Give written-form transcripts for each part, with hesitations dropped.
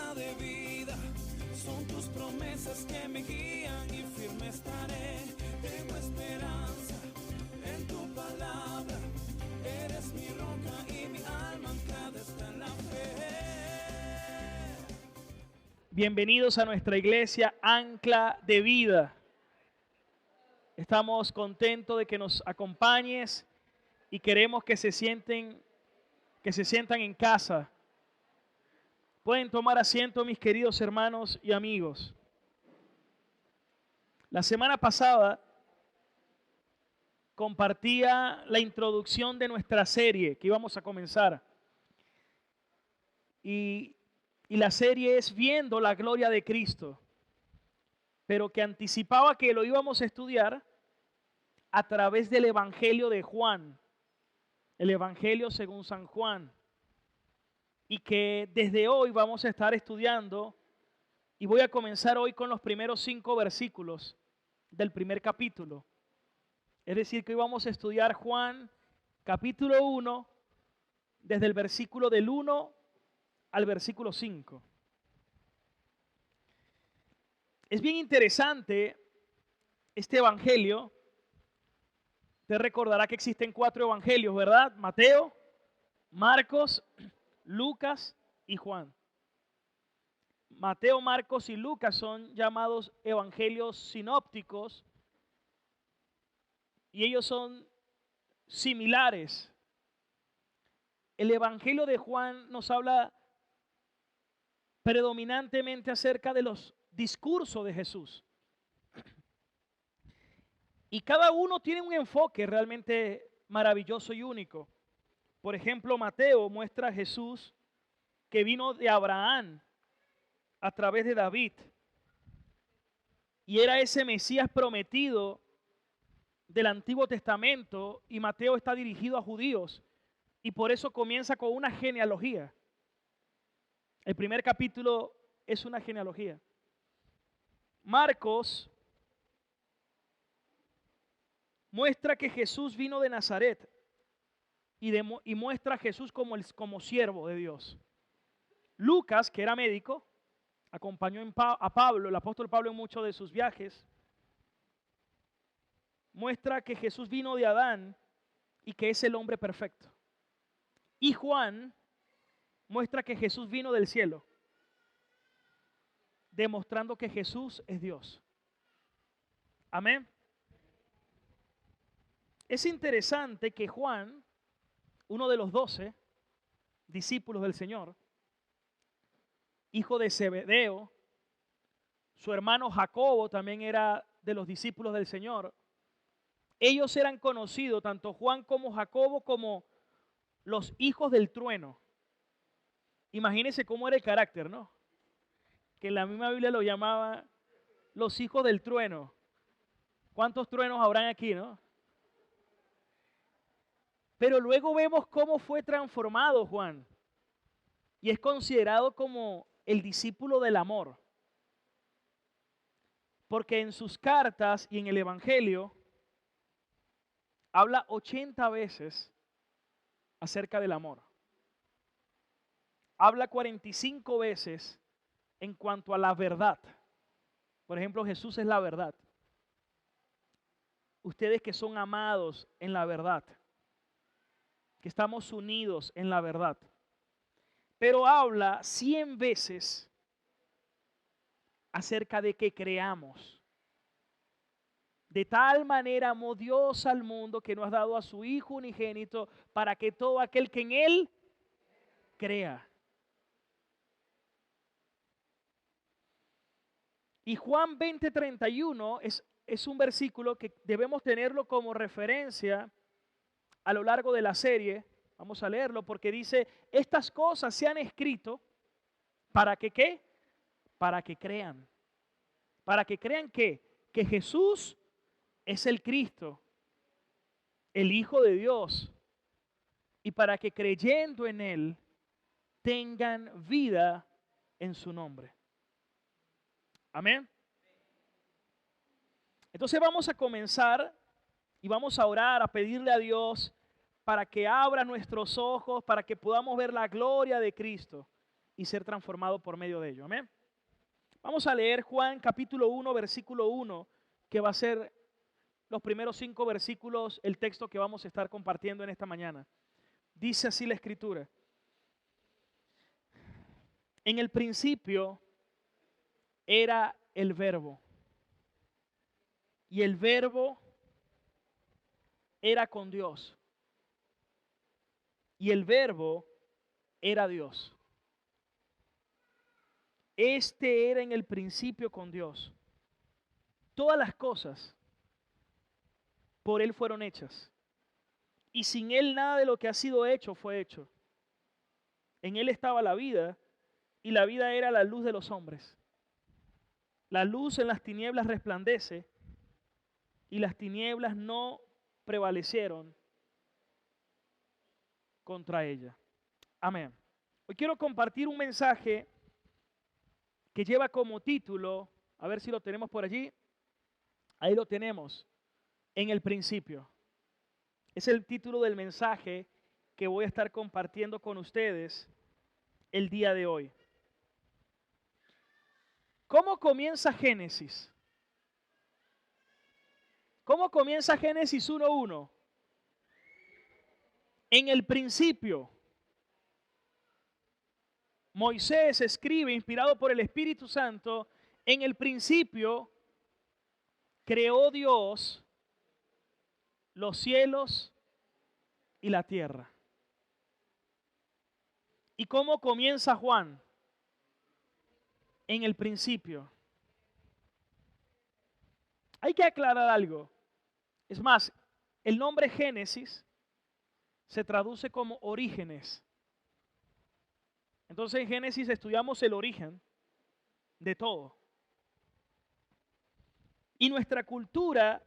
ancla de vida, son tus promesas que me guían y firme estaré. Tengo esperanza en tu palabra, eres mi roca y mi alma anclada está en la fe. Bienvenidos a nuestra iglesia Ancla de Vida. Estamos contentos de que nos acompañes y queremos que se sientan en casa. Pueden tomar asiento, mis queridos hermanos y amigos. La semana pasada compartía la introducción de nuestra serie que íbamos a comenzar. Y la serie es Viendo la Gloria de Cristo, pero que anticipaba que lo íbamos a estudiar a través del Evangelio de Juan, el Evangelio según San Juan, y que desde hoy vamos a estar estudiando, y voy a comenzar hoy con los primeros 5 versículos del primer capítulo. Es decir, que hoy vamos a estudiar Juan capítulo 1, desde el versículo del 1 al versículo 5. Es bien interesante este evangelio. Te recordará que existen 4 evangelios, ¿verdad? Mateo, Marcos, Lucas y Juan. Mateo, Marcos y Lucas son llamados evangelios sinópticos y ellos son similares. El evangelio de Juan nos habla predominantemente acerca de los discursos de Jesús. Y cada uno tiene un enfoque realmente maravilloso y único. Por ejemplo, Mateo muestra a Jesús que vino de Abraham a través de David. Y era ese Mesías prometido del Antiguo Testamento. Y Mateo está dirigido a judíos. Y por eso comienza con una genealogía. El primer capítulo es una genealogía. Marcos muestra que Jesús vino de Nazaret y muestra a Jesús como siervo de Dios. Lucas, que era médico, acompañó a Pablo, el apóstol Pablo, en muchos de sus viajes. Muestra que Jesús vino de Adán y que es el hombre perfecto. Y Juan muestra que Jesús vino del cielo, demostrando que Jesús es Dios. Amén. Es interesante que Juan, uno de los 12 discípulos del Señor, hijo de Zebedeo, su hermano Jacobo también era de los discípulos del Señor. Ellos eran conocidos, tanto Juan como Jacobo, como los hijos del trueno. Imagínense cómo era el carácter, ¿no? Que en la misma Biblia lo llamaba los hijos del trueno. ¿Cuántos truenos habrán aquí, no? Pero luego vemos cómo fue transformado Juan. Y es considerado como el discípulo del amor. Porque en sus cartas y en el Evangelio habla 80 veces acerca del amor. Habla 45 veces en cuanto a la verdad. Por ejemplo, Jesús es la verdad. Ustedes que son amados en la verdad, que estamos unidos en la verdad. Pero habla 100 veces acerca de que creamos. De tal manera amó Dios al mundo que nos ha dado a su Hijo unigénito para que todo aquel que en Él crea. Y Juan 20:31 es un versículo que debemos tenerlo como referencia a lo largo de la serie. Vamos a leerlo porque dice, estas cosas se han escrito para que ¿qué? Para que crean. Para que crean que Jesús es el Cristo, el Hijo de Dios. Y para que creyendo en Él tengan vida en su nombre. Amén. Entonces vamos a comenzar y vamos a orar, a pedirle a Dios para que abra nuestros ojos, para que podamos ver la gloria de Cristo y ser transformado por medio de ello. Amén. Vamos a leer Juan capítulo 1, versículo 1, que va a ser los primeros 5 versículos, el texto que vamos a estar compartiendo en esta mañana. Dice así la Escritura: en el principio era el Verbo, y el Verbo era con Dios, y el Verbo era Dios. Este era en el principio con Dios. Todas las cosas por Él fueron hechas, y sin Él nada de lo que ha sido hecho fue hecho. En Él estaba la vida, y la vida era la luz de los hombres. La luz en las tinieblas resplandece, y las tinieblas no prevalecieron contra ella. Amén. Hoy quiero compartir un mensaje que lleva como título, a ver si lo tenemos por allí. Ahí lo tenemos, en el principio. Es el título del mensaje que voy a estar compartiendo con ustedes el día de hoy. ¿Cómo comienza Génesis? ¿Cómo comienza Génesis 1:1? En el principio, Moisés escribe, inspirado por el Espíritu Santo, en el principio creó Dios los cielos y la tierra. ¿Y cómo comienza Juan? En el principio. Hay que aclarar algo. Es más, el nombre Génesis se traduce como orígenes. Entonces en Génesis estudiamos el origen de todo. Y nuestra cultura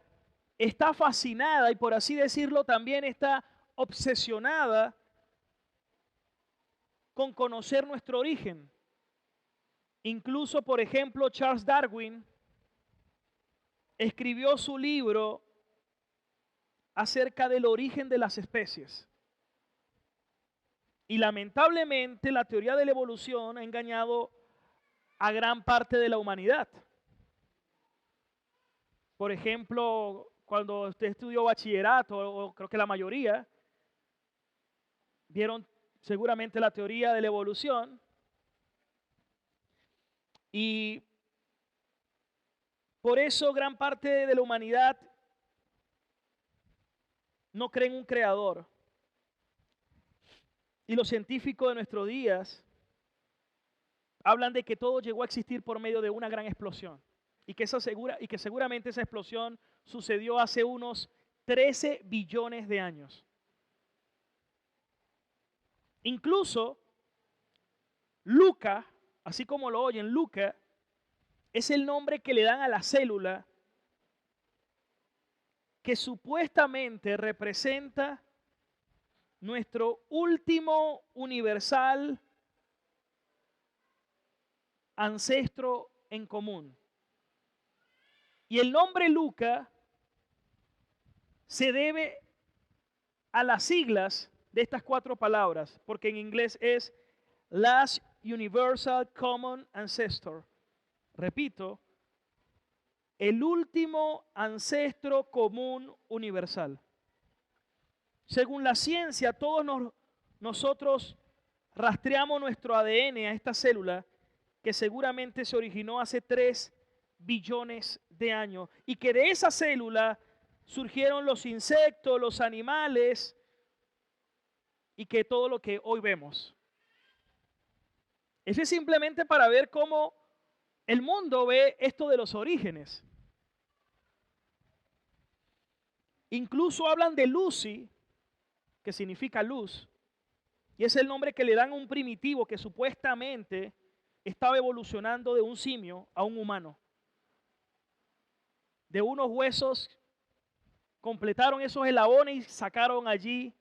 está fascinada y, por así decirlo, también está obsesionada con conocer nuestro origen. Incluso, por ejemplo, Charles Darwin escribió su libro acerca del origen de las especies. Y lamentablemente la teoría de la evolución ha engañado a gran parte de la humanidad. Por ejemplo, cuando usted estudió bachillerato, o creo que la mayoría, vieron seguramente la teoría de la evolución. Y por eso gran parte de la humanidad no cree en un creador. Y los científicos de nuestros días hablan de que todo llegó a existir por medio de una gran explosión. Y que seguramente esa explosión sucedió hace unos 13 billones de años. Incluso Luca, así como lo oyen, Luca es el nombre que le dan a la célula que supuestamente representa nuestro último universal ancestro en común. Y el nombre Luca se debe a las siglas de estas 4 palabras, porque en inglés es Last Universal Common Ancestor. Repito, el último ancestro común universal. Según la ciencia, todos nosotros rastreamos nuestro ADN a esta célula que seguramente se originó hace 3 billones de años y que de esa célula surgieron los insectos, los animales y que todo lo que hoy vemos. Eso es simplemente para ver cómo el mundo ve esto de los orígenes. Incluso hablan de Lucy, que significa luz, y es el nombre que le dan a un primitivo que supuestamente estaba evolucionando de un simio a un humano. De unos huesos completaron esos eslabones y sacaron allí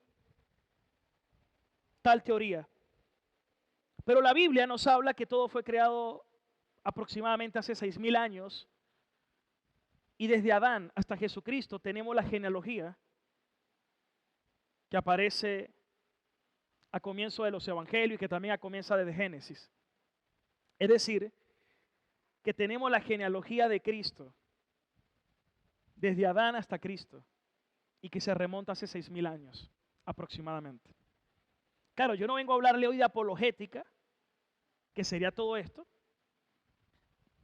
tal teoría. Pero la Biblia nos habla que todo fue creado aproximadamente hace 6.000 años. Y desde Adán hasta Jesucristo tenemos la genealogía que aparece a comienzo de los evangelios y que también comienza desde Génesis. Es decir, que tenemos la genealogía de Cristo, desde Adán hasta Cristo, y que se remonta hace 6.000 años aproximadamente. Claro, yo no vengo a hablarle hoy de apologética, que sería todo esto,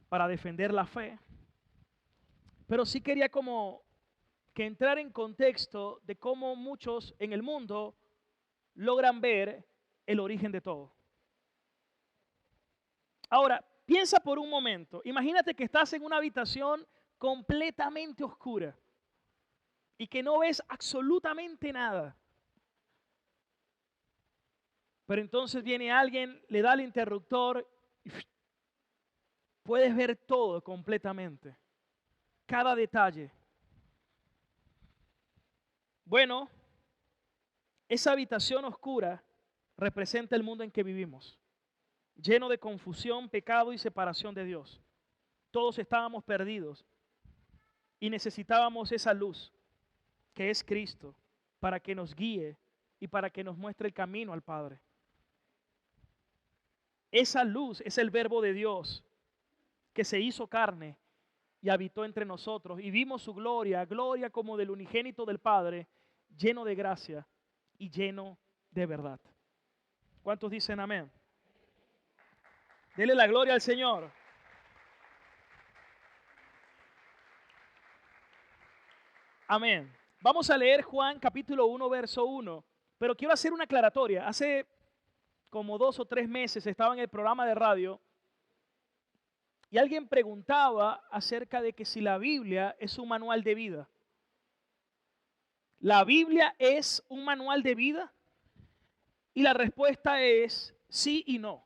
para defender la fe, pero sí quería como que entrar en contexto de cómo muchos en el mundo logran ver el origen de todo. Ahora, piensa por un momento, imagínate que estás en una habitación completamente oscura y que no ves absolutamente nada. Pero entonces viene alguien, le da el interruptor y puedes ver todo completamente, cada detalle. Bueno, esa habitación oscura representa el mundo en que vivimos, lleno de confusión, pecado y separación de Dios. Todos estábamos perdidos y necesitábamos esa luz, que es Cristo, para que nos guíe y para que nos muestre el camino al Padre. Esa luz es el Verbo de Dios que se hizo carne y habitó entre nosotros y vimos su gloria, gloria como del unigénito del Padre, lleno de gracia y lleno de verdad. ¿Cuántos dicen amén? Dele la gloria al Señor. Amén. Vamos a leer Juan capítulo 1, verso 1, pero quiero hacer una aclaratoria. Hace como 2 o 3 meses estaba en el programa de radio y alguien preguntaba acerca de que si la Biblia es un manual de vida. ¿La Biblia es un manual de vida? Y la respuesta es sí y no.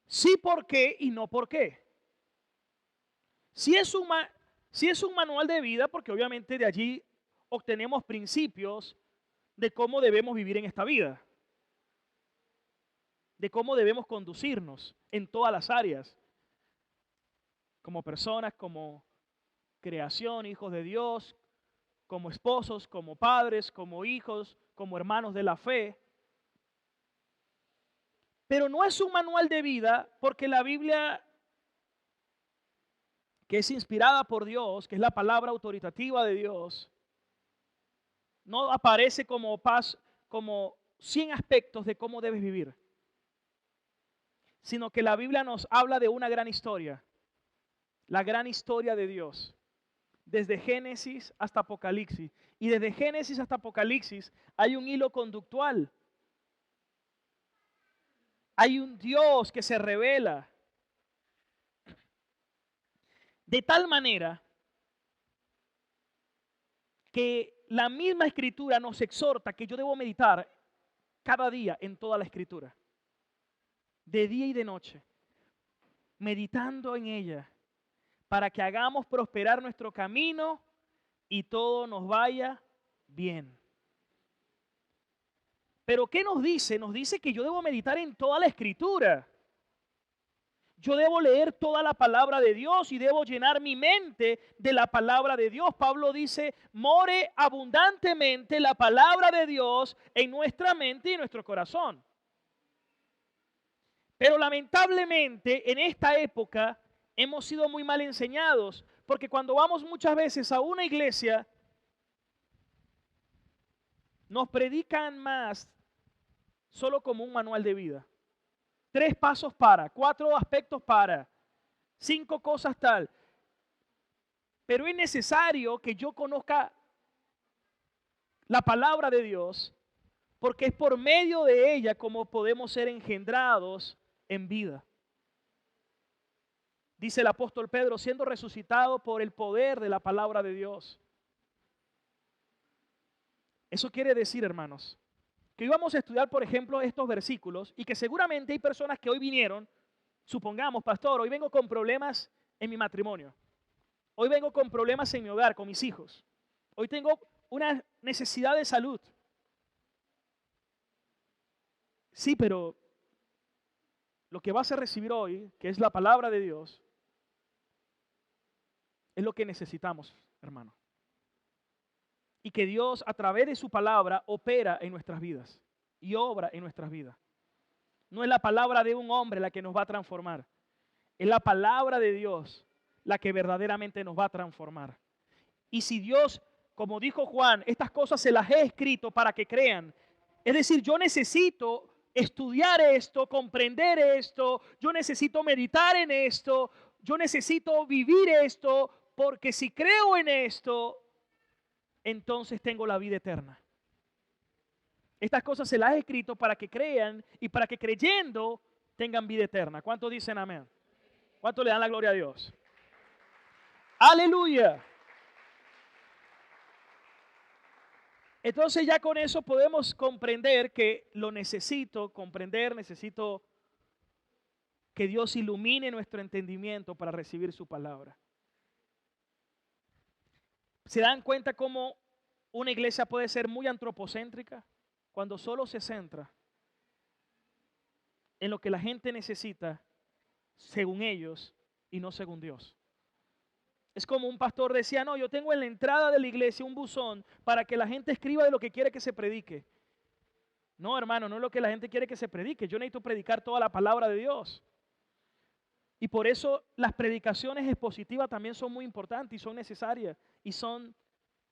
Sí, ¿por qué? Y no, ¿por qué? Si es un manual de vida, porque obviamente de allí obtenemos principios de cómo debemos vivir en esta vida, de cómo debemos conducirnos en todas las áreas, como personas, como creación, hijos de Dios, como esposos, como padres, como hijos, como hermanos de la fe. Pero no es un manual de vida porque la Biblia, que es inspirada por Dios, que es la palabra autoritativa de Dios, no aparece como 100 aspectos de cómo debes vivir, sino que la Biblia nos habla de una gran historia, la gran historia de Dios, desde Génesis hasta Apocalipsis. Y desde Génesis hasta Apocalipsis hay un hilo conductual. Hay un Dios que se revela de tal manera que la misma Escritura nos exhorta que yo debo meditar cada día en toda la Escritura, de día y de noche, meditando en ella, para que hagamos prosperar nuestro camino y todo nos vaya bien. Pero ¿qué nos dice? Nos dice que yo debo meditar en toda la Escritura. Yo debo leer toda la palabra de Dios y debo llenar mi mente de la palabra de Dios. Pablo dice, more abundantemente la palabra de Dios en nuestra mente y en nuestro corazón. Pero lamentablemente en esta época hemos sido muy mal enseñados, porque cuando vamos muchas veces a una iglesia, nos predican más solo como un manual de vida. 3 pasos para, 4 aspectos para, 5 cosas tal. Pero es necesario que yo conozca la palabra de Dios, porque es por medio de ella como podemos ser engendrados en vida. Dice el apóstol Pedro, siendo resucitado por el poder de la palabra de Dios. Eso quiere decir, hermanos, que hoy vamos a estudiar, por ejemplo, estos versículos y que seguramente hay personas que hoy vinieron, supongamos, pastor, hoy vengo con problemas en mi matrimonio, hoy vengo con problemas en mi hogar, con mis hijos, hoy tengo una necesidad de salud. Sí, pero lo que vas a recibir hoy, que es la palabra de Dios, es lo que necesitamos, hermano. Y que Dios a través de su palabra opera en nuestras vidas y obra en nuestras vidas. No es la palabra de un hombre la que nos va a transformar. Es la palabra de Dios la que verdaderamente nos va a transformar. Y si Dios, como dijo Juan, estas cosas se las he escrito para que crean. Es decir, yo necesito estudiar esto, comprender esto, yo necesito meditar en esto, yo necesito vivir esto, porque si creo en esto, entonces tengo la vida eterna. Estas cosas se las he escrito para que crean y para que creyendo tengan vida eterna. ¿Cuántos dicen amén? ¿Cuántos le dan la gloria a Dios? Aleluya. Entonces ya con eso podemos comprender que lo necesito comprender, necesito que Dios ilumine nuestro entendimiento para recibir su palabra. ¿Se dan cuenta cómo una iglesia puede ser muy antropocéntrica cuando solo se centra en lo que la gente necesita según ellos y no según Dios? Es como un pastor decía, no, yo tengo en la entrada de la iglesia un buzón para que la gente escriba de lo que quiere que se predique. No, hermano, no es lo que la gente quiere que se predique. Yo necesito predicar toda la palabra de Dios. Y por eso las predicaciones expositivas también son muy importantes y son necesarias y son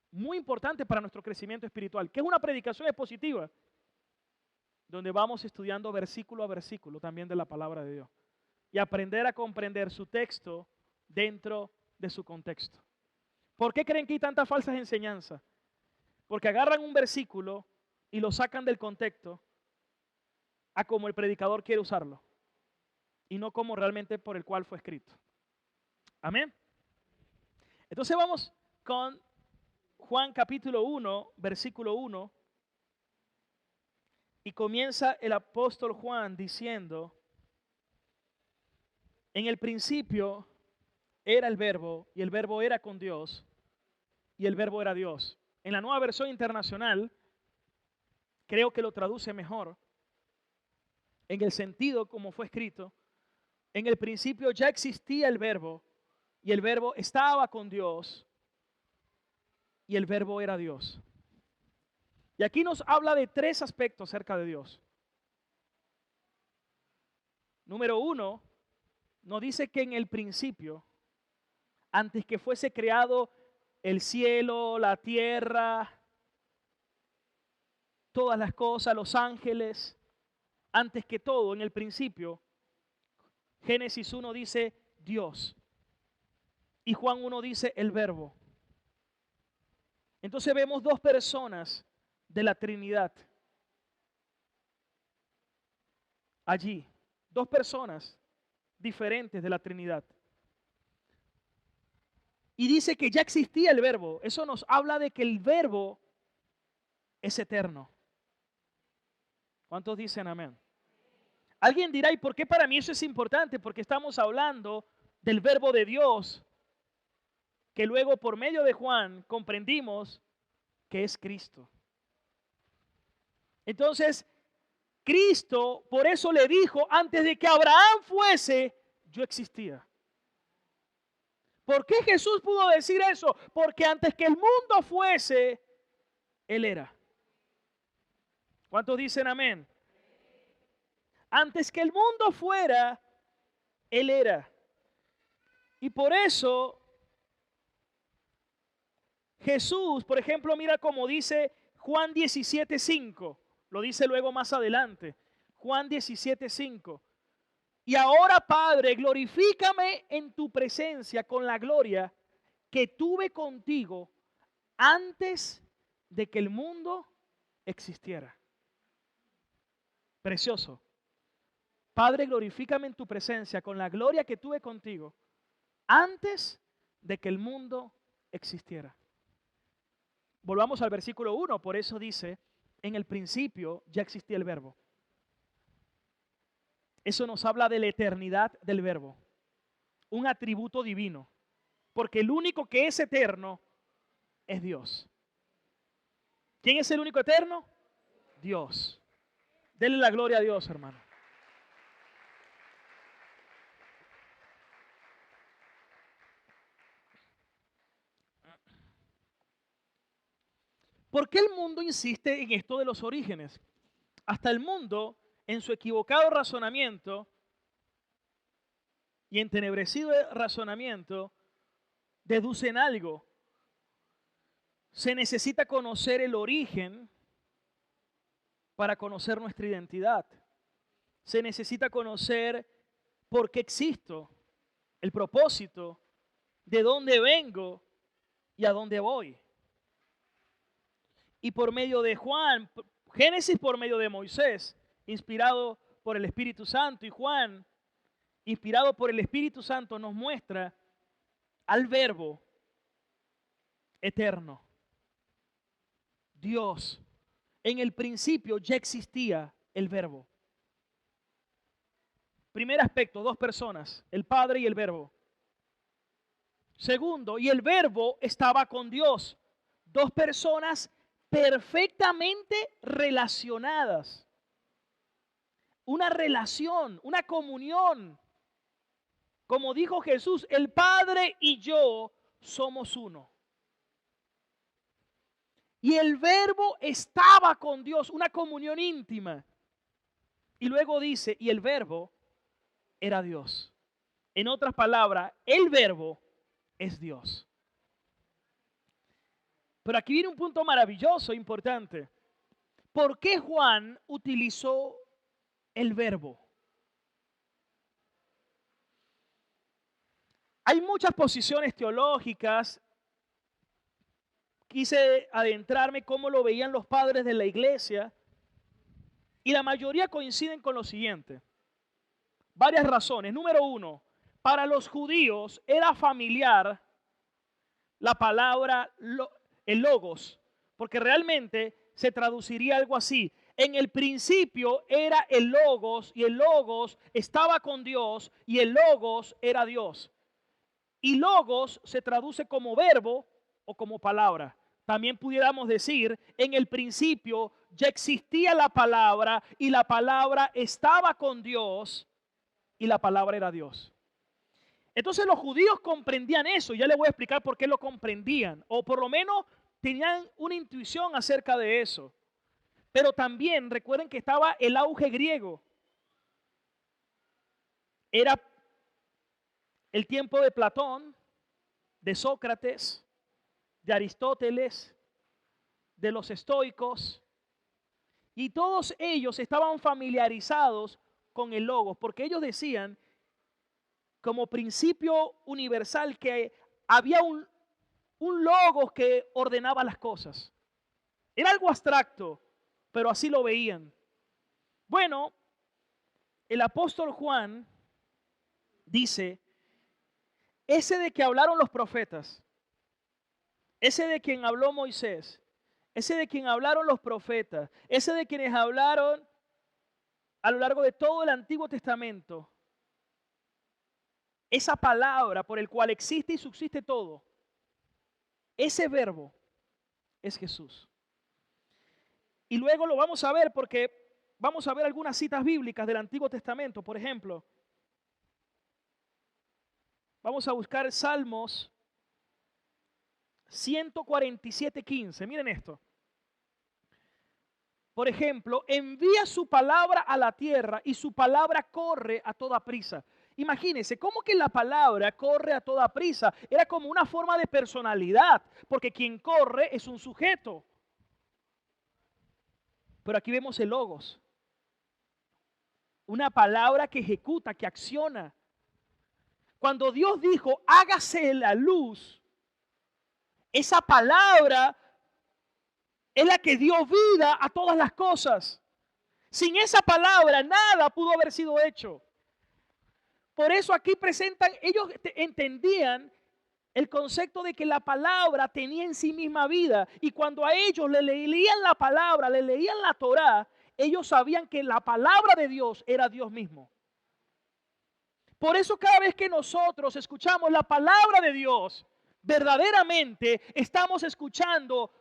muy importantes para nuestro crecimiento espiritual. ¿Qué es una predicación expositiva? Donde vamos estudiando versículo a versículo también de la palabra de Dios y aprender a comprender su texto dentro de su contexto. ¿Por qué creen que hay tantas falsas enseñanzas? Porque agarran un versículo y lo sacan del contexto a como el predicador quiere usarlo y no como realmente por el cual fue escrito. Amén. Entonces vamos con Juan capítulo 1, versículo 1, y comienza el apóstol Juan diciendo: en el principio era el verbo, y el verbo era con Dios, y el verbo era Dios. En la Nueva Versión Internacional, creo que lo traduce mejor, en el sentido como fue escrito. En el principio ya existía el verbo, y el verbo estaba con Dios, y el verbo era Dios. Y aquí nos habla de tres aspectos acerca de Dios. Número uno, nos dice que en el principio, antes que fuese creado el cielo, la tierra, todas las cosas, los ángeles, antes que todo, en el principio, Génesis 1 dice Dios y Juan 1 dice el verbo. Entonces vemos dos personas de la Trinidad allí, dos personas diferentes de la Trinidad. Y dice que ya existía el verbo. Eso nos habla de que el verbo es eterno. ¿Cuántos dicen amén? Alguien dirá, ¿y por qué para mí eso es importante? Porque estamos hablando del verbo de Dios, que luego por medio de Juan comprendimos que es Cristo. Entonces, Cristo por eso le dijo, antes de que Abraham fuese, yo existía. ¿Por qué Jesús pudo decir eso? Porque antes que el mundo fuese, Él era. ¿Cuántos dicen amén? Antes que el mundo fuera, Él era. Y por eso Jesús, por ejemplo, mira cómo dice Juan 17:5. Lo dice luego más adelante. Juan 17:5. Y ahora, Padre, glorifícame en tu presencia con la gloria que tuve contigo antes de que el mundo existiera. Precioso. Padre, glorifícame en tu presencia con la gloria que tuve contigo antes de que el mundo existiera. Volvamos al versículo 1, por eso dice, en el principio ya existía el verbo. Eso nos habla de la eternidad del verbo, un atributo divino, porque el único que es eterno es Dios. ¿Quién es el único eterno? Dios. Denle la gloria a Dios, hermano. ¿Por qué el mundo insiste en esto de los orígenes? Hasta el mundo en su equivocado razonamiento y entenebrecido razonamiento, deducen algo. Se necesita conocer el origen para conocer nuestra identidad. Se necesita conocer por qué existo, el propósito, de dónde vengo y a dónde voy. Y por medio de Juan, Génesis por medio de Moisés, inspirado por el Espíritu Santo, y Juan, inspirado por el Espíritu Santo, nos muestra al Verbo eterno. Dios. En el principio ya existía el Verbo. Primer aspecto, dos personas, el Padre y el Verbo. Segundo, y el Verbo estaba con Dios. Dos personas perfectamente relacionadas. Una relación, una comunión. Como dijo Jesús, el Padre y yo somos uno. Y el Verbo estaba con Dios, una comunión íntima. Y luego dice, y el Verbo era Dios. En otras palabras, el Verbo es Dios. Pero aquí viene un punto maravilloso, importante. ¿Por qué Juan utilizó el Verbo? Hay muchas posiciones teológicas. Quise adentrarme cómo lo veían los padres de la iglesia y la mayoría coinciden con lo siguiente. Varias razones. Número uno, para los judíos era familiar la palabra, el logos, porque realmente se traduciría algo así. En el principio era el logos y el logos estaba con Dios y el logos era Dios. Y logos se traduce como verbo o como palabra. También pudiéramos decir, en el principio ya existía la palabra y la palabra estaba con Dios y la palabra era Dios. Entonces los judíos comprendían eso. Ya les voy a explicar por qué lo comprendían. O por lo menos tenían una intuición acerca de eso. Pero también recuerden que estaba el auge griego. Era el tiempo de Platón, de Sócrates, de Aristóteles, de los estoicos, y todos ellos estaban familiarizados con el logos, porque ellos decían como principio universal que había un logos que ordenaba las cosas. Era algo abstracto, pero así lo veían. Bueno, el apóstol Juan dice, ese de que hablaron los profetas, ese de quien habló Moisés, ese de quien hablaron los profetas, ese de quienes hablaron a lo largo de todo el Antiguo Testamento, esa palabra por el cual existe y subsiste todo, ese verbo es Jesús. Y luego lo vamos a ver porque vamos a ver algunas citas bíblicas del Antiguo Testamento. Por ejemplo, vamos a buscar Salmos 147:15. Miren esto. Por ejemplo, envía su palabra a la tierra y su palabra corre a toda prisa. Imagínense, ¿cómo que la palabra corre a toda prisa? Era como una forma de personalidad, porque quien corre es un sujeto. Pero aquí vemos el logos. Una palabra que ejecuta, que acciona. Cuando Dios dijo, hágase la luz, esa palabra es la que dio vida a todas las cosas. Sin esa palabra nada pudo haber sido hecho. Por eso aquí presentan, ellos entendían el concepto de que la palabra tenía en sí misma vida. Y cuando a ellos le leían la palabra, le leían la Torá, ellos sabían que la palabra de Dios era Dios mismo. Por eso cada vez que nosotros escuchamos la palabra de Dios, verdaderamente estamos escuchando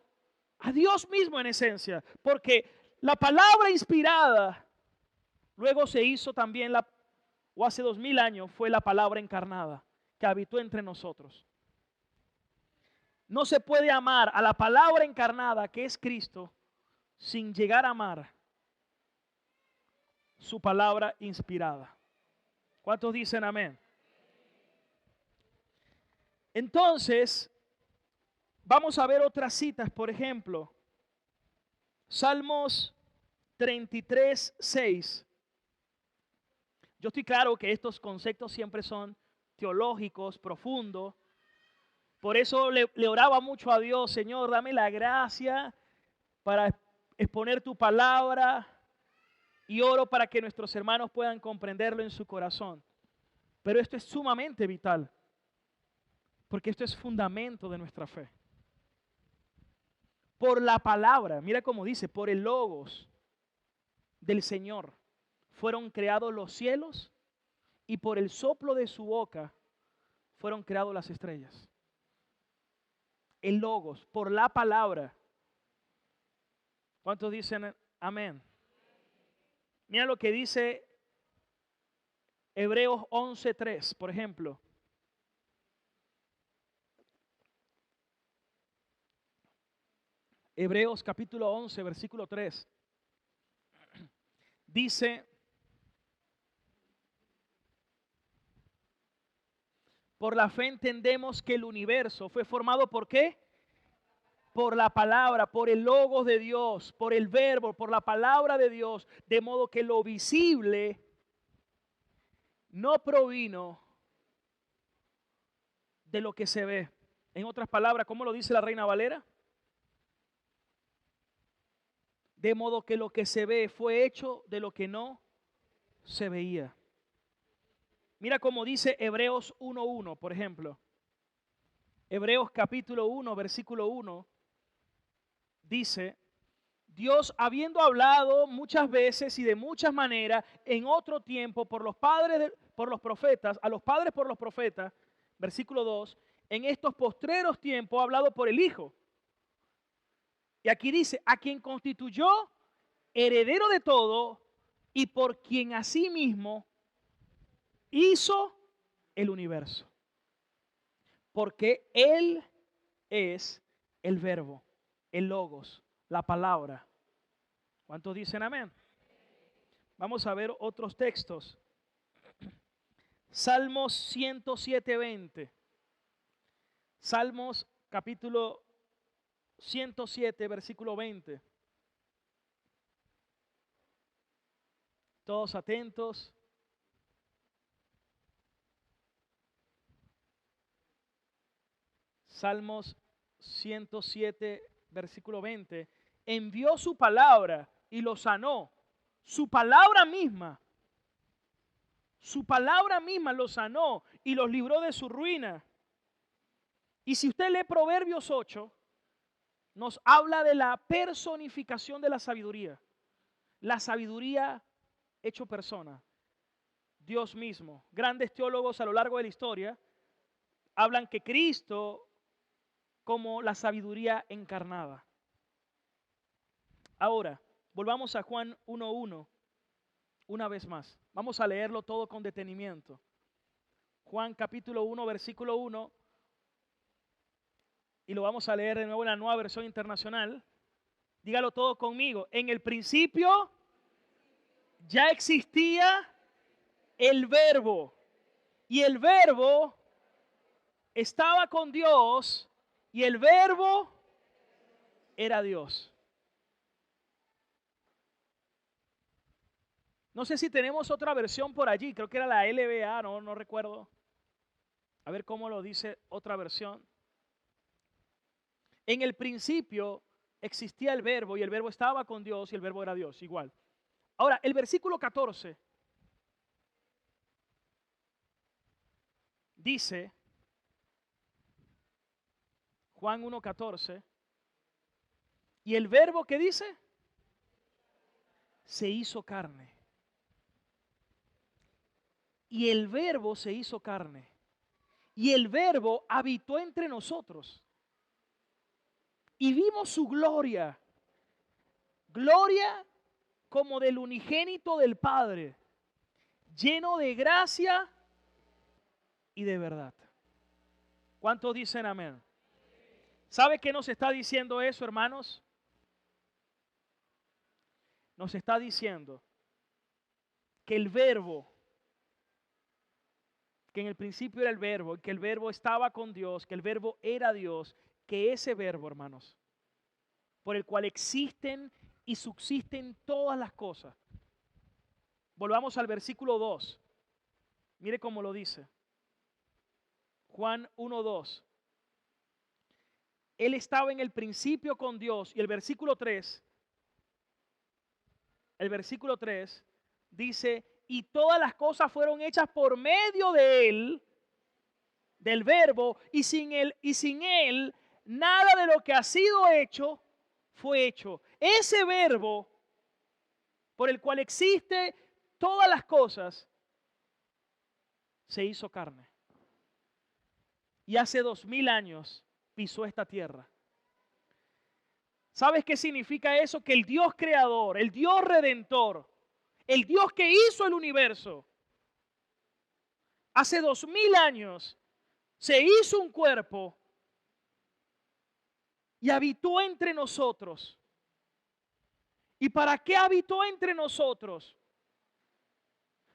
a Dios mismo en esencia. Porque la palabra inspirada luego se hizo también, o hace 2000 años, fue la palabra encarnada que habitó entre nosotros. No se puede amar a la palabra encarnada que es Cristo sin llegar a amar su palabra inspirada. ¿Cuántos dicen amén? Entonces, vamos a ver otras citas, por ejemplo, Salmos 33, 6. Yo estoy claro que estos conceptos siempre son teológicos, profundos. Por eso le oraba mucho a Dios: Señor, dame la gracia para exponer tu palabra, y oro para que nuestros hermanos puedan comprenderlo en su corazón. Pero esto es sumamente vital, porque esto es fundamento de nuestra fe. Por la palabra, mira cómo dice, por el logos del Señor fueron creados los cielos, y por el soplo de su boca fueron creadas las estrellas. El logos, por la palabra. ¿Cuántos dicen amén? Mira lo que dice Hebreos 11:3, por ejemplo. Hebreos capítulo 11, versículo 3. Dice: por la fe entendemos que el universo fue formado ¿por qué? Por la palabra, por el logos de Dios, por el verbo, por la palabra de Dios, de modo que lo visible no provino de lo que se ve. En otras palabras, ¿cómo lo dice la Reina Valera? De modo que lo que se ve fue hecho de lo que no se veía. Mira cómo dice Hebreos 1:1, por ejemplo. Hebreos capítulo 1, versículo 1, dice: Dios, habiendo hablado muchas veces y de muchas maneras en otro tiempo por los padres, por los profetas, a los padres por los profetas, versículo 2, en estos postreros tiempos ha hablado por el Hijo. Y aquí dice: a quien constituyó heredero de todo y por quien asimismo hizo el universo. Porque Él es el verbo, el logos, la palabra. ¿Cuántos dicen amén? Vamos a ver otros textos. Salmos 107:20. Salmos capítulo 107, versículo 20. Todos atentos. Salmos 107, versículo 20. Envió su palabra y lo sanó. Su palabra misma lo sanó y los libró de su ruina. Y si usted lee Proverbios 8, nos habla de la personificación de la sabiduría. La sabiduría hecho persona. Dios mismo. Grandes teólogos a lo largo de la historia hablan que Cristo como la sabiduría encarnada. Ahora, volvamos a Juan 1:1 una vez más. Vamos a leerlo todo con detenimiento. Juan capítulo 1, versículo 1, y lo vamos a leer de nuevo en la Nueva Versión Internacional. Dígalo todo conmigo. En el principio ya existía el verbo, y el verbo estaba con Dios, y el verbo era Dios. No sé si tenemos otra versión por allí, creo que era la LBA, no recuerdo. A ver cómo lo dice otra versión. En el principio existía el verbo, y el verbo estaba con Dios, y el verbo era Dios, igual. Ahora, el versículo 14 dice, Juan 1:14, y el verbo, ¿qué dice? Se hizo carne. Y el verbo se hizo carne. Y el verbo habitó entre nosotros. Y vimos su gloria. Gloria como del unigénito del Padre, lleno de gracia y de verdad. ¿Cuántos dicen amén? ¿Sabe qué nos está diciendo eso, hermanos? Nos está diciendo que el verbo, que en el principio era el verbo, que el verbo estaba con Dios, que el verbo era Dios, que ese verbo, hermanos, por el cual existen y subsisten todas las cosas. Volvamos al versículo 2. Mire cómo lo dice. Juan 1:2. Él estaba en el principio con Dios. Y el versículo 3 dice, y todas las cosas fueron hechas por medio de Él, del verbo, y sin Él, nada de lo que ha sido hecho fue hecho. Ese verbo por el cual existe todas las cosas se hizo carne. Y hace 2000 años pisó esta tierra. ¿Sabes qué significa eso? Que el Dios creador, el Dios redentor, el Dios que hizo el universo, hace 2000 años se hizo un cuerpo y habitó entre nosotros. ¿Y para qué habitó entre nosotros?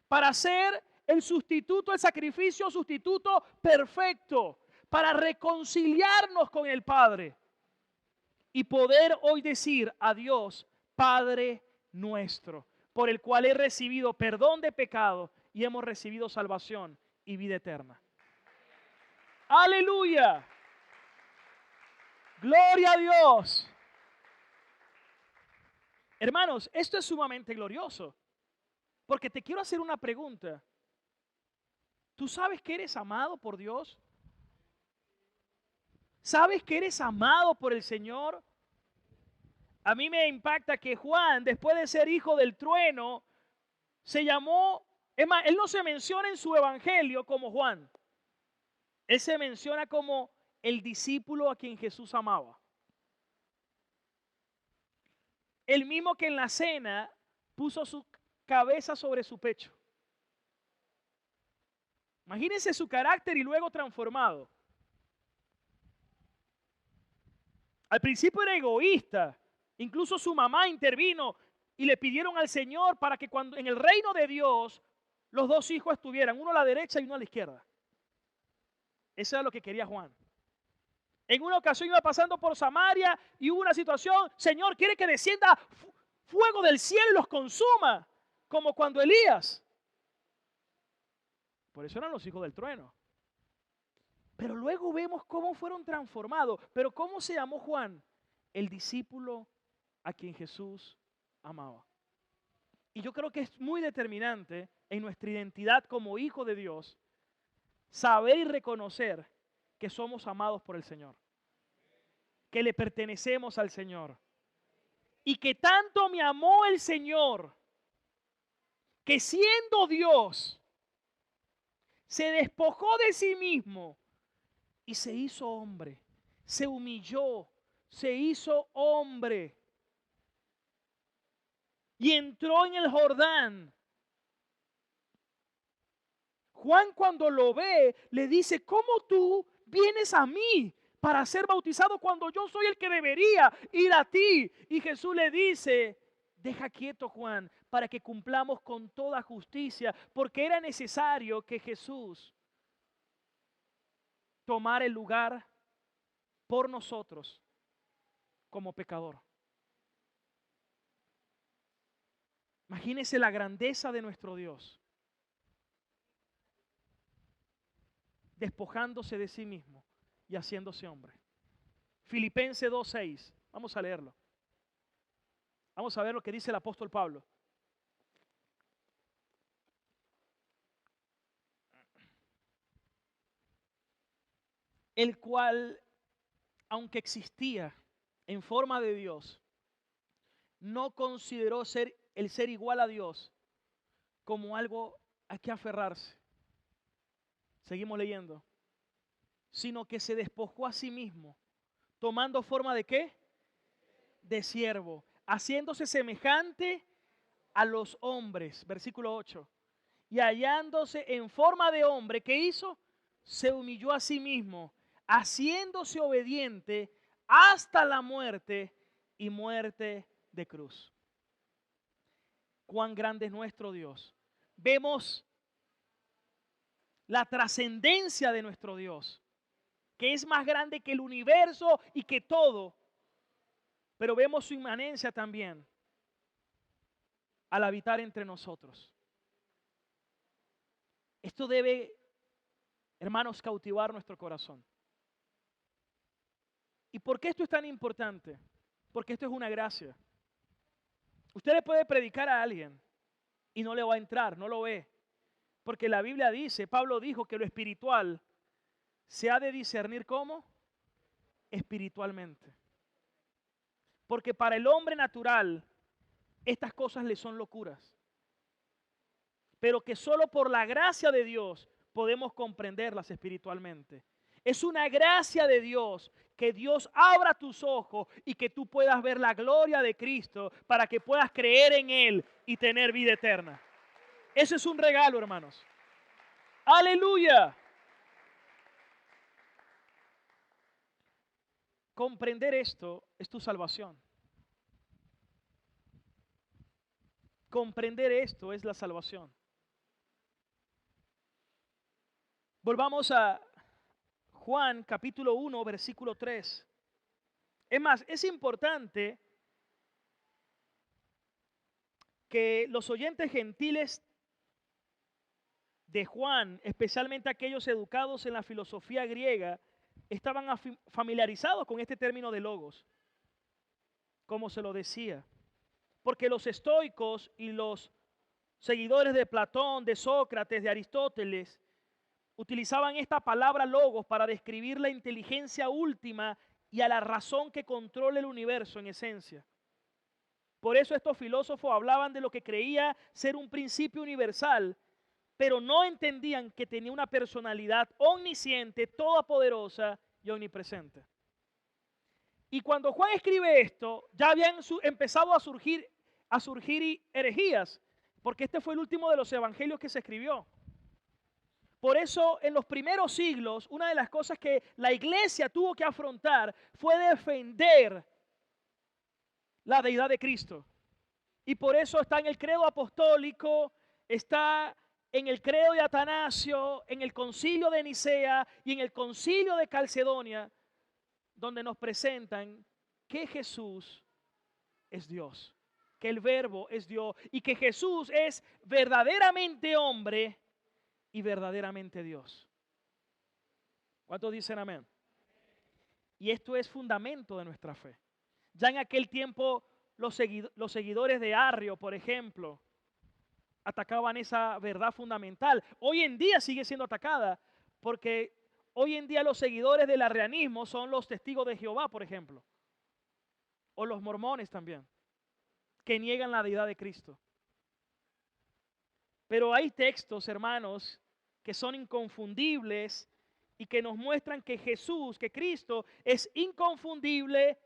Para ser el sustituto, el sacrificio sustituto perfecto, para reconciliarnos con el Padre y poder hoy decir a Dios, Padre nuestro, por el cual he recibido perdón de pecado y hemos recibido salvación y vida eterna. ¡Aleluya! ¡Gloria a Dios! Hermanos, esto es sumamente glorioso, porque te quiero hacer una pregunta. ¿Tú sabes que eres amado por Dios? ¿Sabes que eres amado por el Señor? A mí me impacta que Juan, después de ser hijo del trueno, se llamó, es más, él no se menciona en su evangelio como Juan. Él se menciona como el discípulo a quien Jesús amaba. El mismo que en la cena puso su cabeza sobre su pecho. Imagínense su carácter y luego transformado. Al principio era egoísta. Incluso su mamá intervino y le pidieron al Señor para que cuando en el reino de Dios los dos hijos estuvieran, uno a la derecha y uno a la izquierda. Eso era lo que quería Juan. En una ocasión iba pasando por Samaria y hubo una situación, Señor, quiere que descienda fuego del cielo y los consuma, como cuando Elías. Por eso eran los hijos del trueno. Pero luego vemos cómo fueron transformados. Pero ¿cómo se llamó Juan? El discípulo a quien Jesús amaba. Y yo creo que es muy determinante en nuestra identidad como hijo de Dios saber y reconocer que somos amados por el Señor, que le pertenecemos al Señor y que tanto me amó el Señor que siendo Dios se despojó de sí mismo y se hizo hombre, se humilló, se hizo hombre y entró en el Jordán. Juan cuando lo ve le dice, ¿cómo tú vienes a mí para ser bautizado cuando yo soy el que debería ir a ti? Y Jesús le dice, deja quieto Juan, para que cumplamos con toda justicia, porque era necesario que Jesús tomara el lugar por nosotros como pecador. Imagínense la grandeza de nuestro Dios, despojándose de sí mismo y haciéndose hombre. Filipenses 2:6, vamos a leerlo. Vamos a ver lo que dice el apóstol Pablo. El cual, aunque existía en forma de Dios, no consideró el ser igual a Dios como algo a que aferrarse. Seguimos leyendo. Sino que se despojó a sí mismo, tomando forma de ¿qué? De siervo, haciéndose semejante a los hombres. Versículo 8. Y hallándose en forma de hombre, ¿qué hizo? Se humilló a sí mismo, haciéndose obediente hasta la muerte y muerte de cruz. Cuán grande es nuestro Dios. vemos la trascendencia de nuestro Dios, que es más grande que el universo y que todo, pero vemos su inmanencia también al habitar entre nosotros. Esto debe, hermanos, cautivar nuestro corazón. ¿Y por qué esto es tan importante? Porque esto es una gracia. Usted le puede predicar a alguien y no le va a entrar, no lo ve. Porque la Biblia dice, Pablo dijo que lo espiritual se ha de discernir ¿cómo? Espiritualmente. Porque para el hombre natural estas cosas le son locuras. Pero que solo por la gracia de Dios podemos comprenderlas espiritualmente. Es una gracia de Dios que Dios abra tus ojos y que tú puedas ver la gloria de Cristo para que puedas creer en Él y tener vida eterna. Eso es un regalo, hermanos. ¡Aleluya! Comprender esto es tu salvación. Comprender esto es la salvación. Volvamos a Juan capítulo 1, versículo 3. Es más, es importante que los oyentes gentiles de Juan, especialmente aquellos educados en la filosofía griega, estaban familiarizados con este término de logos, como se lo decía. Porque los estoicos y los seguidores de Platón, de Sócrates, de Aristóteles, utilizaban esta palabra logos para describir la inteligencia última y a la razón que controla el universo en esencia. Por eso estos filósofos hablaban de lo que creía ser un principio universal, pero no entendían que tenía una personalidad omnisciente, todopoderosa y omnipresente. Y cuando Juan escribe esto, ya habían empezado a surgir herejías, porque este fue el último de los evangelios que se escribió. Por eso, en los primeros siglos, una de las cosas que la iglesia tuvo que afrontar fue defender la deidad de Cristo. Y por eso está en el credo apostólico, está en el credo de Atanasio, en el concilio de Nicea y en el concilio de Calcedonia, donde nos presentan que Jesús es Dios, que el Verbo es Dios y que Jesús es verdaderamente hombre y verdaderamente Dios. ¿Cuántos dicen amén? Y esto es fundamento de nuestra fe. Ya en aquel tiempo los seguidores de Arrio, por ejemplo, atacaban esa verdad fundamental. Hoy en día sigue siendo atacada porque hoy en día los seguidores del arrianismo son los testigos de Jehová, por ejemplo, o los mormones también, que niegan la deidad de Cristo. Pero hay textos, hermanos, que son inconfundibles y que nos muestran que Jesús, que Cristo es inconfundible,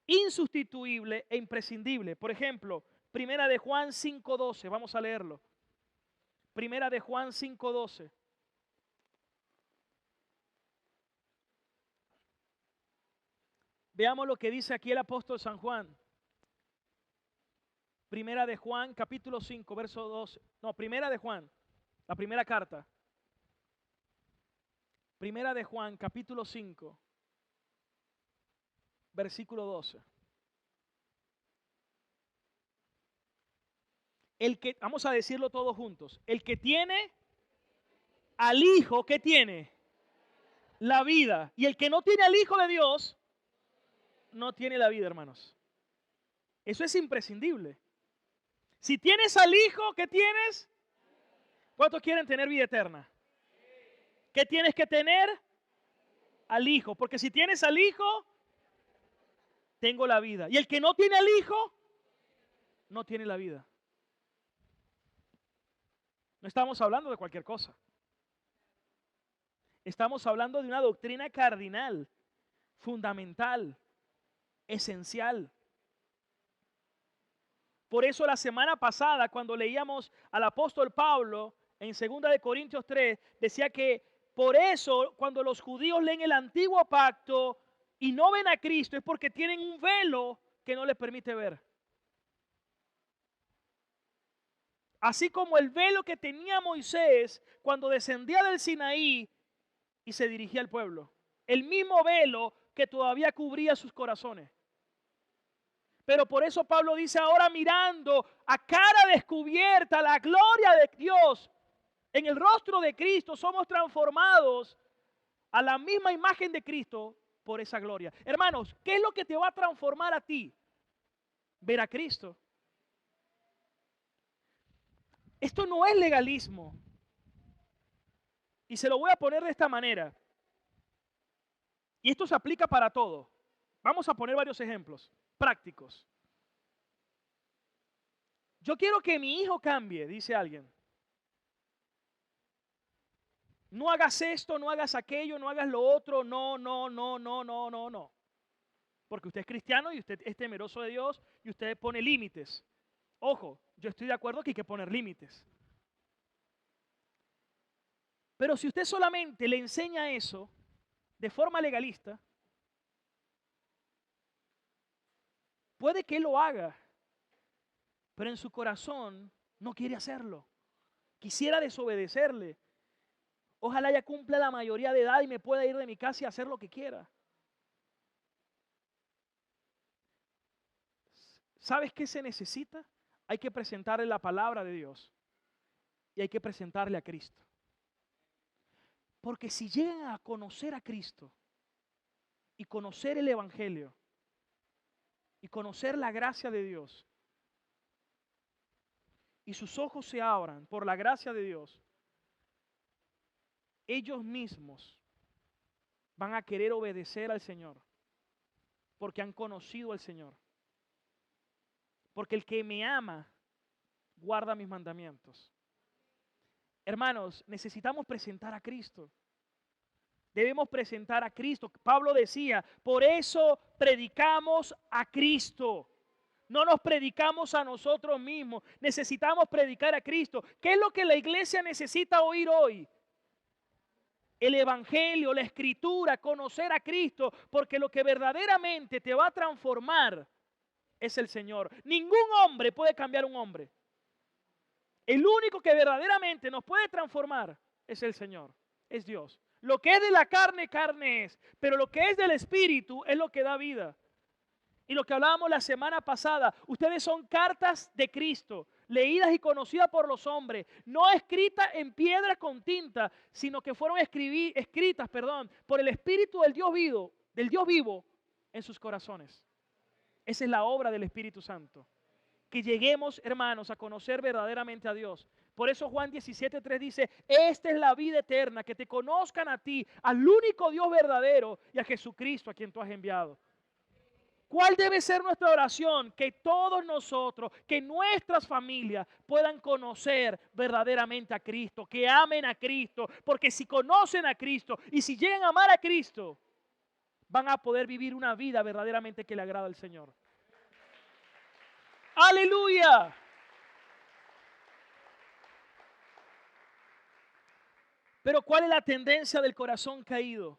insustituible e imprescindible. Por ejemplo, Primera de Juan 5:12, vamos a leerlo. Primera de Juan 5:12. Veamos lo que dice aquí el apóstol San Juan. Primera de Juan, capítulo 5, verso 12. No, Primera de Juan, la primera carta. Primera de Juan, capítulo 5, versículo 12. Vamos a decirlo todos juntos. El que tiene al Hijo, ¿qué tiene? La vida. Y el que no tiene al Hijo de Dios, no tiene la vida, hermanos. Eso es imprescindible. Si tienes al Hijo, ¿qué tienes? ¿Cuántos quieren tener vida eterna? ¿Qué tienes que tener? Al Hijo. Porque si tienes al Hijo, tengo la vida. Y el que no tiene al Hijo, no tiene la vida. No estamos hablando de cualquier cosa. Estamos hablando de una doctrina cardinal, fundamental, esencial. Por eso la semana pasada, cuando leíamos al apóstol Pablo en 2 de Corintios 3, decía que por eso cuando los judíos leen el antiguo pacto y no ven a Cristo es porque tienen un velo que no les permite ver. Así como el velo que tenía Moisés cuando descendía del Sinaí y se dirigía al pueblo. El mismo velo que todavía cubría sus corazones. Pero por eso Pablo dice, ahora mirando a cara descubierta la gloria de Dios en el rostro de Cristo, somos transformados a la misma imagen de Cristo por esa gloria. Hermanos, ¿qué es lo que te va a transformar a ti? Ver a Cristo. Esto no es legalismo. Y se lo voy a poner de esta manera. Y esto se aplica para todo. Vamos a poner varios ejemplos prácticos. Yo quiero que mi hijo cambie, dice alguien. No hagas esto, no hagas aquello, no hagas lo otro. No, no, no, no, no, no, no. Porque usted es cristiano y usted es temeroso de Dios y usted pone límites. Ojo, yo estoy de acuerdo que hay que poner límites. Pero si usted solamente le enseña eso de forma legalista, puede que él lo haga, pero en su corazón no quiere hacerlo. Quisiera desobedecerle. Ojalá ya cumpla la mayoría de edad y me pueda ir de mi casa y hacer lo que quiera. ¿Sabes qué se necesita? Hay que presentarle la palabra de Dios y hay que presentarle a Cristo. Porque si llegan a conocer a Cristo y conocer el Evangelio y conocer la gracia de Dios y sus ojos se abran por la gracia de Dios, ellos mismos van a querer obedecer al Señor porque han conocido al Señor. Porque el que me ama guarda mis mandamientos. Hermanos, necesitamos presentar a Cristo. Debemos presentar a Cristo. Pablo decía, por eso predicamos a Cristo. No nos predicamos a nosotros mismos. Necesitamos predicar a Cristo. ¿Qué es lo que la iglesia necesita oír hoy? El Evangelio, la Escritura, conocer a Cristo. Porque lo que verdaderamente te va a transformar es el Señor. Ningún hombre puede cambiar un hombre. El único que verdaderamente nos puede transformar es el Señor, es Dios. Lo que es de la carne, carne es. Pero lo que es del Espíritu es lo que da vida. Y lo que hablábamos la semana pasada, ustedes son cartas de Cristo, leídas y conocidas por los hombres, no escritas en piedra con tinta, sino que fueron escritas por el Espíritu del Dios vivo en sus corazones. Esa es la obra del Espíritu Santo. Que lleguemos, hermanos, a conocer verdaderamente a Dios. Por eso Juan 17:3 dice, esta es la vida eterna, que te conozcan a ti, al único Dios verdadero y a Jesucristo a quien tú has enviado. ¿Cuál debe ser nuestra oración? Que todos nosotros, que nuestras familias puedan conocer verdaderamente a Cristo, que amen a Cristo, porque si conocen a Cristo y si llegan a amar a Cristo, van a poder vivir una vida verdaderamente que le agrada al Señor. ¡Aleluya! Pero ¿cuál es la tendencia del corazón caído?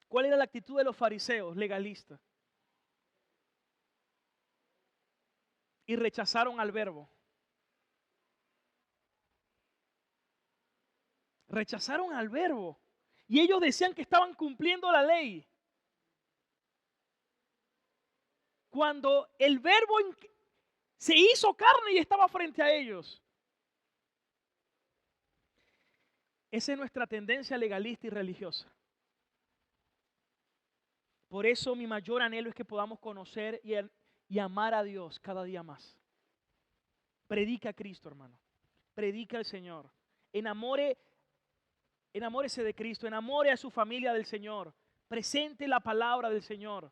¿Cuál era la actitud de los fariseos legalistas? Y rechazaron al verbo. Rechazaron al verbo. Y ellos decían que estaban cumpliendo la ley. Cuando el verbo se hizo carne y estaba frente a ellos. Esa es nuestra tendencia legalista y religiosa. Por eso mi mayor anhelo es que podamos conocer y amar a Dios cada día más. Predica a Cristo, hermano. Predica al Señor. Enamórese de Cristo. Enamore a su familia del Señor. Presente la palabra del Señor.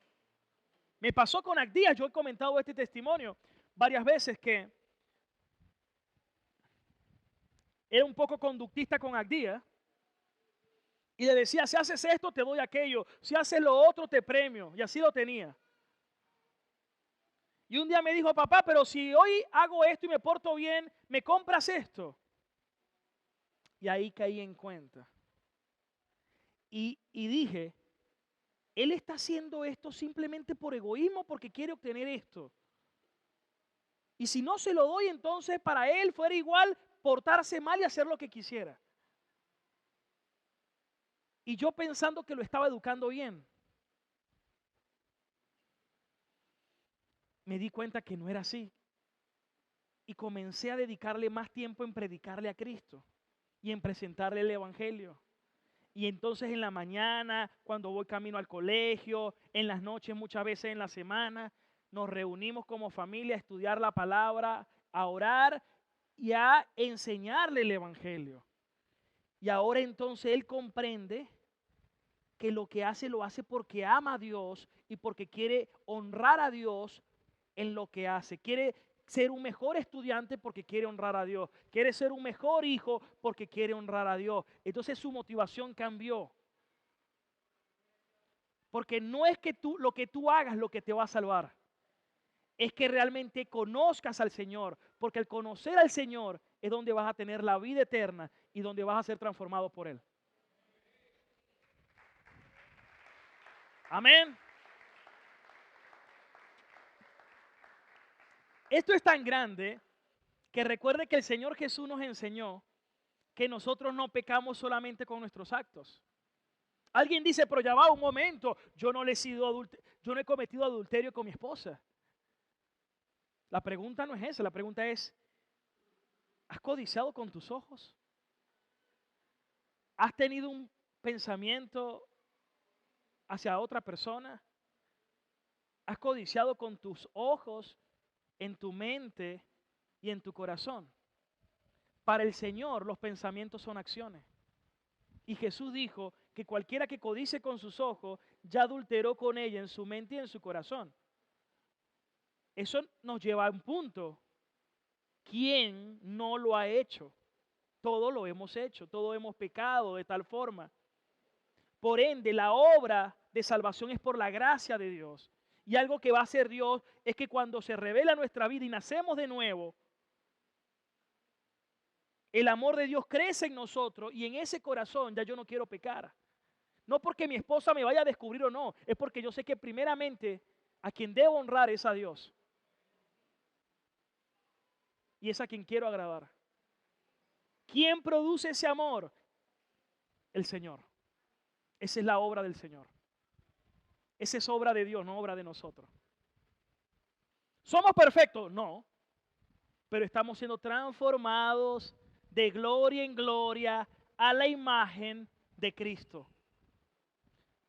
Me pasó con Agdías. Yo he comentado este testimonio varias veces que era un poco conductista con Agdías. Y le decía, si haces esto, te doy aquello. Si haces lo otro, te premio. Y así lo tenía. Y un día me dijo, papá, pero si hoy hago esto y me porto bien, ¿me compras esto? Y ahí caí en cuenta. Y dije, él está haciendo esto simplemente por egoísmo, porque quiere obtener esto. Y si no se lo doy, entonces para él fuera igual portarse mal y hacer lo que quisiera. Y yo pensando que lo estaba educando bien, me di cuenta que no era así. Y comencé a dedicarle más tiempo en predicarle a Cristo y en presentarle el Evangelio. Y entonces en la mañana, cuando voy camino al colegio, en las noches, muchas veces en la semana, nos reunimos como familia a estudiar la palabra, a orar y a enseñarle el Evangelio. Y ahora entonces él comprende que lo que hace lo hace porque ama a Dios y porque quiere honrar a Dios en lo que hace. Quiere ser un mejor estudiante porque quiere honrar a Dios. Quiere ser un mejor hijo porque quiere honrar a Dios. Entonces su motivación cambió. Porque no es que lo que tú hagas lo que te va a salvar. Es que realmente conozcas al Señor. Porque al conocer al Señor es donde vas a tener la vida eterna y donde vas a ser transformado por Él. Amén. Esto es tan grande que recuerde que el Señor Jesús nos enseñó que nosotros no pecamos solamente con nuestros actos. Alguien dice, pero ya va un momento, yo no he cometido adulterio con mi esposa. La pregunta no es esa, la pregunta es, ¿has codiciado con tus ojos? ¿Has tenido un pensamiento hacia otra persona? ¿Has codiciado con tus ojos, en tu mente y en tu corazón? Para el Señor los pensamientos son acciones. Y Jesús dijo que cualquiera que codice con sus ojos ya adulteró con ella en su mente y en su corazón. Eso nos lleva a un punto. ¿Quién no lo ha hecho? Todo lo hemos hecho, todos hemos pecado de tal forma. Por ende, la obra de salvación es por la gracia de Dios. Y algo que va a hacer Dios es que cuando se revela nuestra vida y nacemos de nuevo, el amor de Dios crece en nosotros y en ese corazón ya yo no quiero pecar. No porque mi esposa me vaya a descubrir o no, es porque yo sé que primeramente a quien debo honrar es a Dios. Y es a quien quiero agradar. ¿Quién produce ese amor? El Señor. Esa es la obra del Señor. Esa es obra de Dios, no obra de nosotros. ¿Somos perfectos? No. Pero estamos siendo transformados de gloria en gloria a la imagen de Cristo.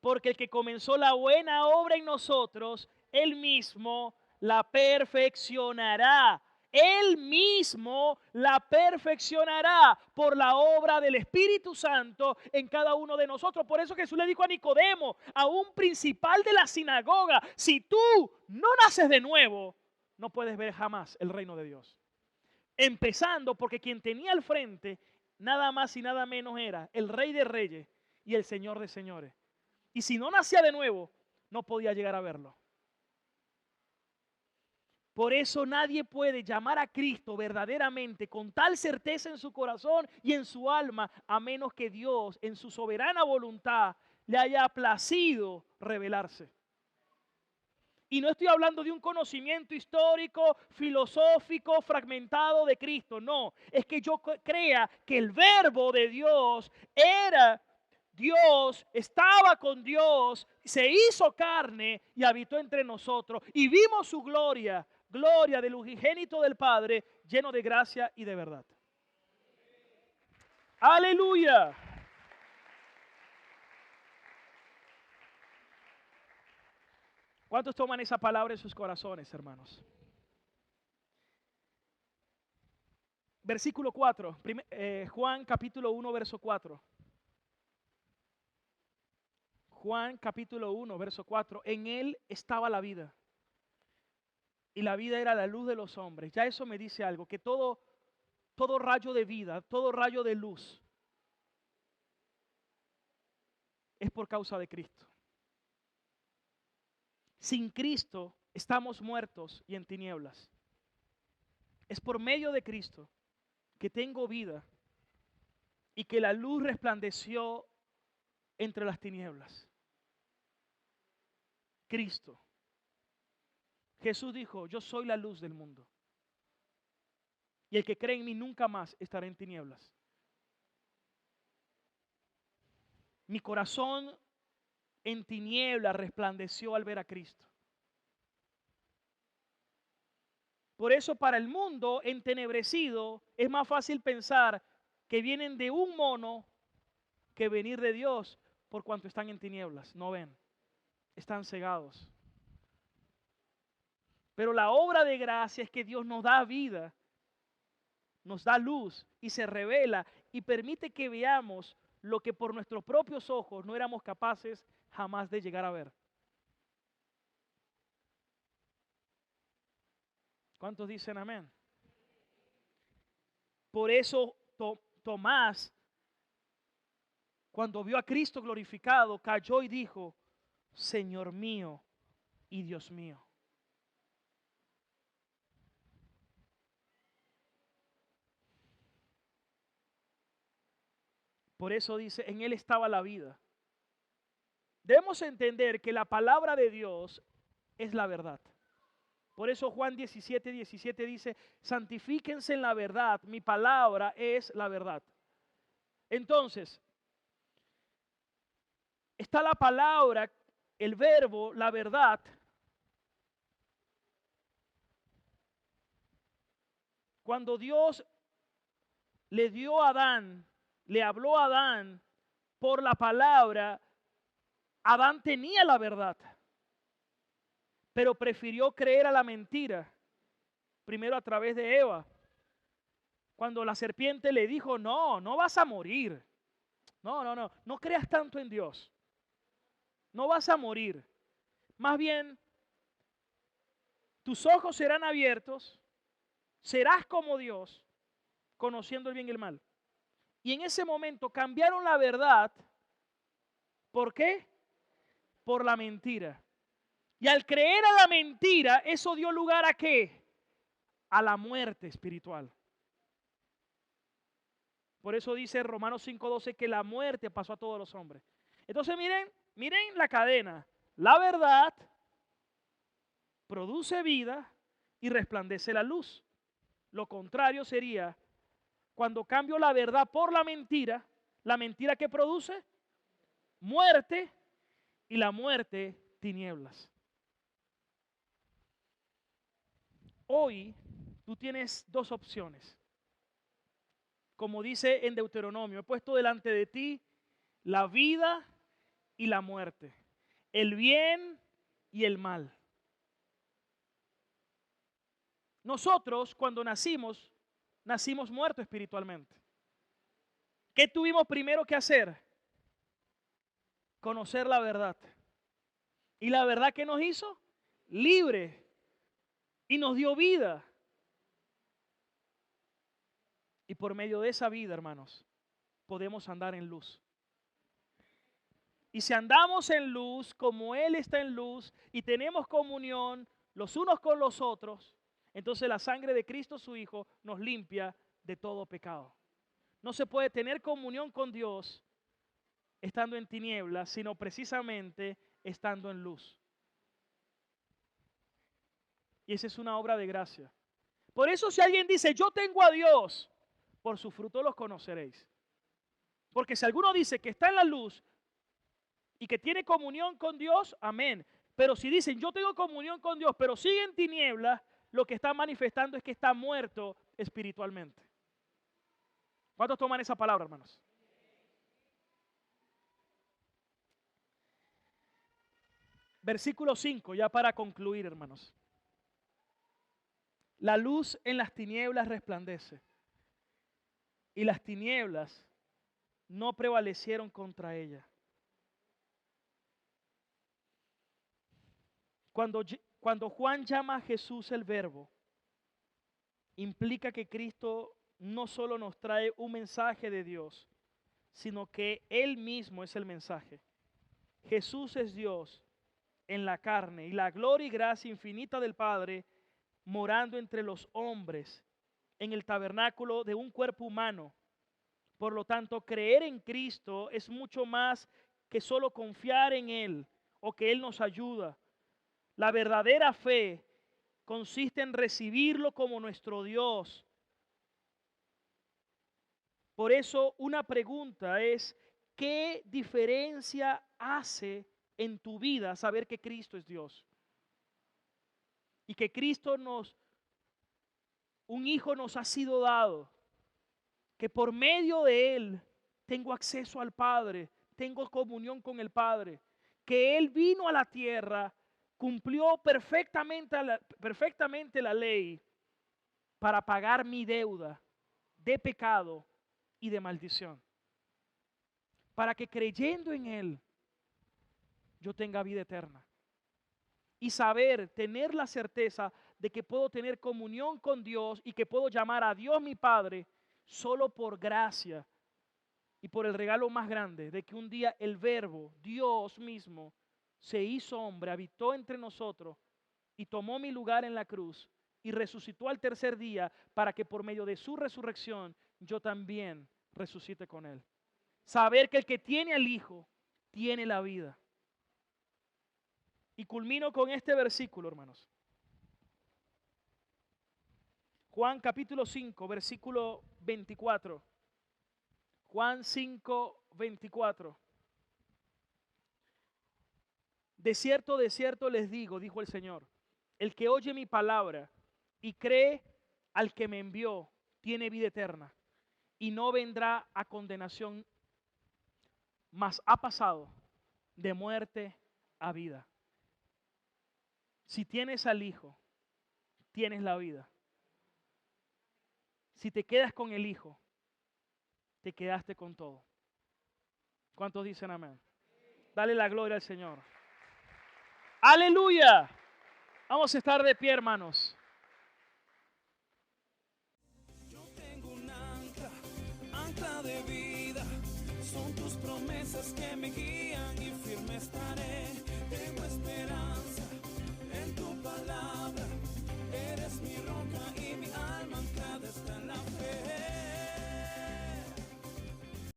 Porque el que comenzó la buena obra en nosotros, Él mismo la perfeccionará. Él mismo la perfeccionará por la obra del Espíritu Santo en cada uno de nosotros. Por eso Jesús le dijo a Nicodemo, a un principal de la sinagoga, si tú no naces de nuevo, no puedes ver jamás el reino de Dios. Empezando porque quien tenía al frente, nada más y nada menos era el Rey de Reyes y el Señor de Señores. Y si no nacía de nuevo, no podía llegar a verlo. Por eso nadie puede llamar a Cristo verdaderamente con tal certeza en su corazón y en su alma, a menos que Dios en su soberana voluntad le haya placido revelarse. Y no estoy hablando de un conocimiento histórico, filosófico, fragmentado de Cristo. No, es que yo crea que el verbo de Dios era Dios, estaba con Dios, se hizo carne y habitó entre nosotros. Y vimos su gloria, gloria del unigénito del Padre, lleno de gracia y de verdad. Aleluya. ¿Cuántos toman esa palabra en sus corazones, hermanos? Versículo 4, Juan capítulo 1, verso 4. Juan capítulo 1, verso 4. En él estaba la vida. Y la vida era la luz de los hombres. Ya eso me dice algo, que todo rayo de vida, todo rayo de luz es por causa de Cristo. Sin Cristo estamos muertos y en tinieblas. Es por medio de Cristo que tengo vida y que la luz resplandeció entre las tinieblas. Cristo. Jesús dijo, yo soy la luz del mundo. Y el que cree en mí nunca más estará en tinieblas. Mi corazón en tinieblas resplandeció al ver a Cristo. Por eso para el mundo entenebrecido es más fácil pensar que vienen de un mono que venir de Dios, por cuanto están en tinieblas, no ven, están cegados. Pero la obra de gracia es que Dios nos da vida, nos da luz y se revela y permite que veamos lo que por nuestros propios ojos no éramos capaces jamás de llegar a ver. ¿Cuántos dicen amén? Por eso Tomás, cuando vio a Cristo glorificado, cayó y dijo: Señor mío y Dios mío. Por eso dice, en Él estaba la vida. Debemos entender que la palabra de Dios es la verdad. Por eso Juan 17:17 dice, santifíquense en la verdad, mi palabra es la verdad. Entonces, está la palabra, el verbo, la verdad. Cuando Dios le dio a Adán, le habló a Adán por la palabra, Adán tenía la verdad, pero prefirió creer a la mentira, primero a través de Eva. Cuando la serpiente le dijo, no, no vas a morir. No creas tanto en Dios. No vas a morir. Más bien, tus ojos serán abiertos, serás como Dios, conociendo el bien y el mal. Y en ese momento cambiaron la verdad. ¿Por qué? Por la mentira. Y al creer a la mentira, eso dio lugar ¿a qué? A la muerte espiritual. Por eso dice Romanos 5:12 que la muerte pasó a todos los hombres. Entonces miren la cadena. La verdad produce vida y resplandece la luz. Lo contrario sería cuando cambio la verdad por la mentira que produce muerte y la muerte tinieblas. Hoy tú tienes dos opciones. Como dice en Deuteronomio, he puesto delante de ti la vida y la muerte, el bien y el mal. Nosotros cuando nacimos muertos espiritualmente. ¿Qué tuvimos primero que hacer? Conocer la verdad. ¿Y la verdad qué nos hizo? Libre. Y nos dio vida. Y por medio de esa vida, hermanos, podemos andar en luz. Y si andamos en luz, como Él está en luz, y tenemos comunión los unos con los otros, entonces la sangre de Cristo, su Hijo, nos limpia de todo pecado. No se puede tener comunión con Dios estando en tinieblas, sino precisamente estando en luz. Y esa es una obra de gracia. Por eso si alguien dice, yo tengo a Dios, por su fruto los conoceréis. Porque si alguno dice que está en la luz y que tiene comunión con Dios, amén. Pero si dicen, yo tengo comunión con Dios, pero sigue en tinieblas, lo que está manifestando es que está muerto espiritualmente. ¿Cuántos toman esa palabra, hermanos? Versículo 5, ya para concluir, hermanos. La luz en las tinieblas resplandece, y las tinieblas no prevalecieron contra ella. Cuando Juan llama a Jesús el Verbo, implica que Cristo no solo nos trae un mensaje de Dios, sino que Él mismo es el mensaje. Jesús es Dios en la carne y la gloria y gracia infinita del Padre morando entre los hombres en el tabernáculo de un cuerpo humano. Por lo tanto, creer en Cristo es mucho más que solo confiar en Él o que Él nos ayuda. La verdadera fe consiste en recibirlo como nuestro Dios Por eso una pregunta es, ¿qué diferencia hace en tu vida saber que Cristo es Dios? Y que un hijo nos ha sido dado, que por medio de él tengo acceso al Padre, tengo comunión con el Padre, que él vino a la tierra, cumplió perfectamente la ley para pagar mi deuda de pecado y de maldición, para que creyendo en él yo tenga vida eterna. Y tener la certeza de que puedo tener comunión con Dios y que puedo llamar a Dios mi Padre solo por gracia y por el regalo más grande de que un día el Verbo, Dios mismo, se hizo hombre, habitó entre nosotros y tomó mi lugar en la cruz y resucitó al tercer día para que por medio de su resurrección yo también resucite con él. Saber que el que tiene al Hijo tiene la vida. Y culmino con este versículo, hermanos. Juan capítulo 5, versículo 24. Juan 5, 24. De cierto les digo, dijo el Señor, el que oye mi palabra y cree al que me envió, tiene vida eterna y no vendrá a condenación, mas ha pasado de muerte a vida. Si tienes al Hijo, tienes la vida. Si te quedas con el Hijo, te quedaste con todo. ¿Cuántos dicen amén? Dale la gloria al Señor. ¡Aleluya! Vamos a estar de pie, hermanos. Yo tengo un ancla de vida, son tus promesas que me guían.